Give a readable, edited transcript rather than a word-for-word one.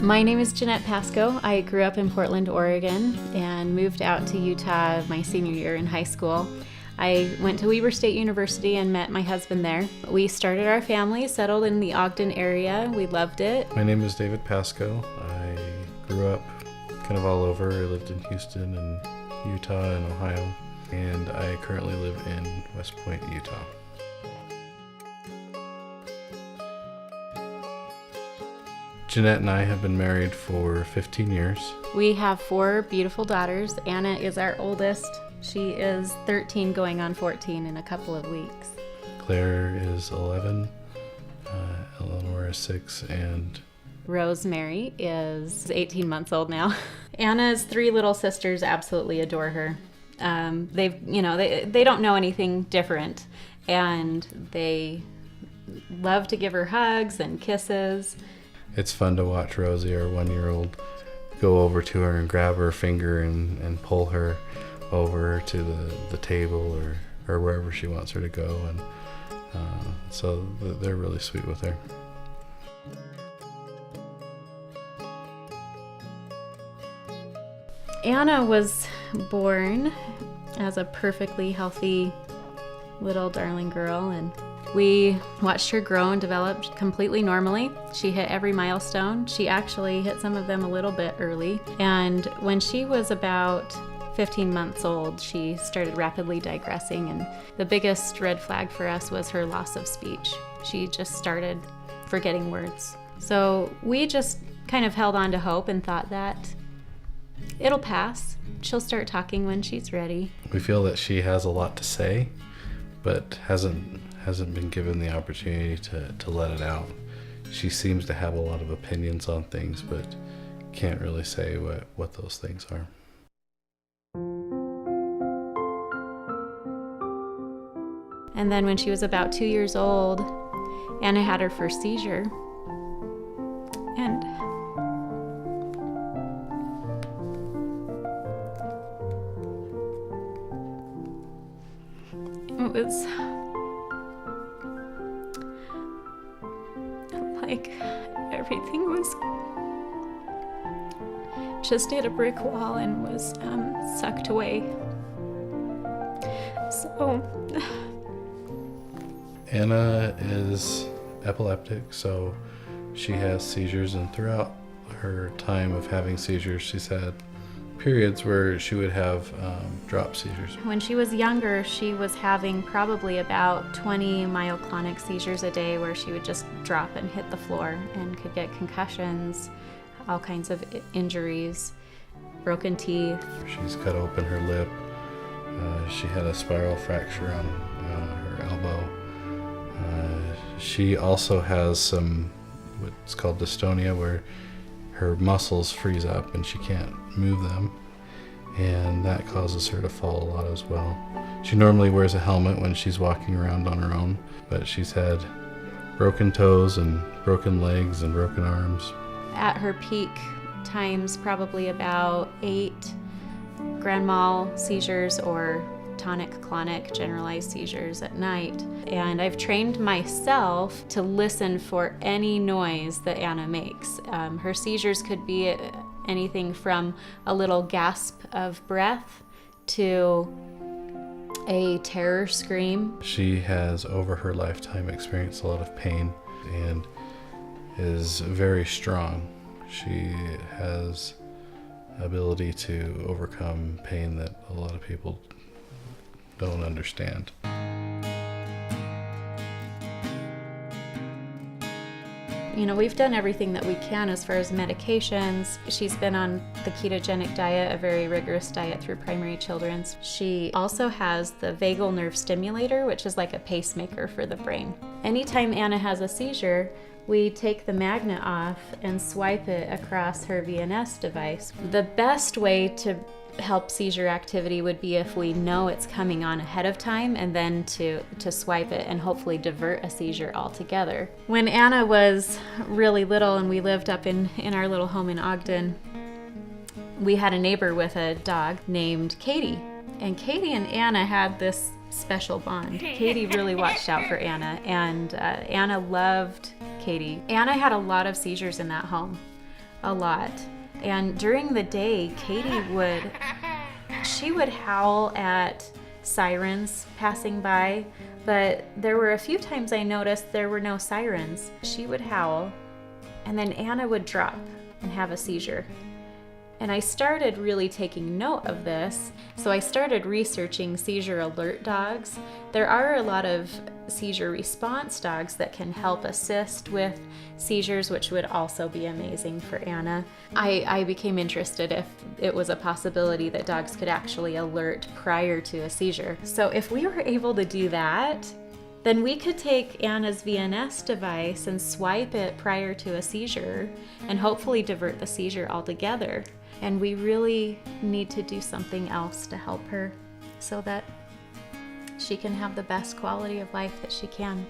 My name is Jeanette Pasco. I grew up in Portland, Oregon, and moved out to Utah my senior year in high school. I went to Weber State University and met my husband there. We started our family, settled in the Ogden area. We loved it. My name is David Pasco. I grew up kind of all over. I lived in Houston and Utah and Ohio, and I currently live in West Point, Utah. Jeanette and I have been married for 15 years. We have 4 beautiful daughters. Anna is our oldest. She is 13 going on 14 in a couple of weeks. Claire is 11, Eleanor is 6, and Rosemary is 18 months old now. Anna's 3 little sisters absolutely adore her. They don't know anything different, and they love to give her hugs and kisses. It's fun to watch Rosie, our 1-year-old, go over to her and grab her finger and pull her over to the table or wherever she wants her to go, and so they're really sweet with her. Anna was born as a perfectly healthy little darling girl, and we watched her grow and develop completely normally. She hit every milestone. She actually hit some of them a little bit early, and when she was about 15 months old, she started rapidly digressing, and the biggest red flag for us was her loss of speech. She just started forgetting words. So we just kind of held on to hope and thought that it'll pass. She'll start talking when she's ready. We feel that she has a lot to say, but hasn't been given the opportunity to let it out. She seems to have a lot of opinions on things, but can't really say what those things are. And then when she was about 2 years old, Anna had her first seizure. And it was like everything was just hit a brick wall and was sucked away. So Anna is epileptic, so she has seizures, and throughout her time of having seizures, she's had periods where she would have drop seizures. when she was younger, she was having probably about 20 myoclonic seizures a day where she would just drop and hit the floor and could get concussions, all kinds of injuries, broken teeth. She's cut open her lip. She had a spiral fracture on her elbow. She also has some what's called dystonia, where her muscles freeze up and she can't move them, and that causes her to fall a lot as well. She normally wears a helmet when she's walking around on her own, but she's had broken toes and broken legs and broken arms. At her peak times, probably about 8 grand mal seizures or tonic-clonic generalized seizures at night. And I've trained myself to listen for any noise that Anna makes. Her seizures could be anything from a little gasp of breath to a terror scream. She has, over her lifetime, experienced a lot of pain and is very strong. She has ability to overcome pain that a lot of people don't understand. We've done everything that we can as far as medications. She's been on the ketogenic diet, a very rigorous diet through Primary Children's. She also has the vagal nerve stimulator, which is like a pacemaker for the brain. Anytime Anna has a seizure, we take the magnet off and swipe it across her VNS device. The best way to help seizure activity would be if we know it's coming on ahead of time, and then to swipe it and hopefully divert a seizure altogether. When Anna was really little and we lived up in our little home in Ogden, we had a neighbor with a dog named Katie. And Katie and Anna had this special bond. Katie really watched out for Anna, and Anna loved Katie. Anna had a lot of seizures in that home. a lot. And during the day, Katie would howl at sirens passing by, but there were a few times I noticed there were no sirens. She would howl, and then Anna would drop and have a seizure. And I started really taking note of this, so I started researching seizure alert dogs. There are a lot of seizure response dogs that can help assist with seizures, which would also be amazing for Anna. I became interested if it was a possibility that dogs could actually alert prior to a seizure. So if we were able to do that, then we could take Anna's VNS device and swipe it prior to a seizure and hopefully divert the seizure altogether. And we really need to do something else to help her so that she can have the best quality of life that she can.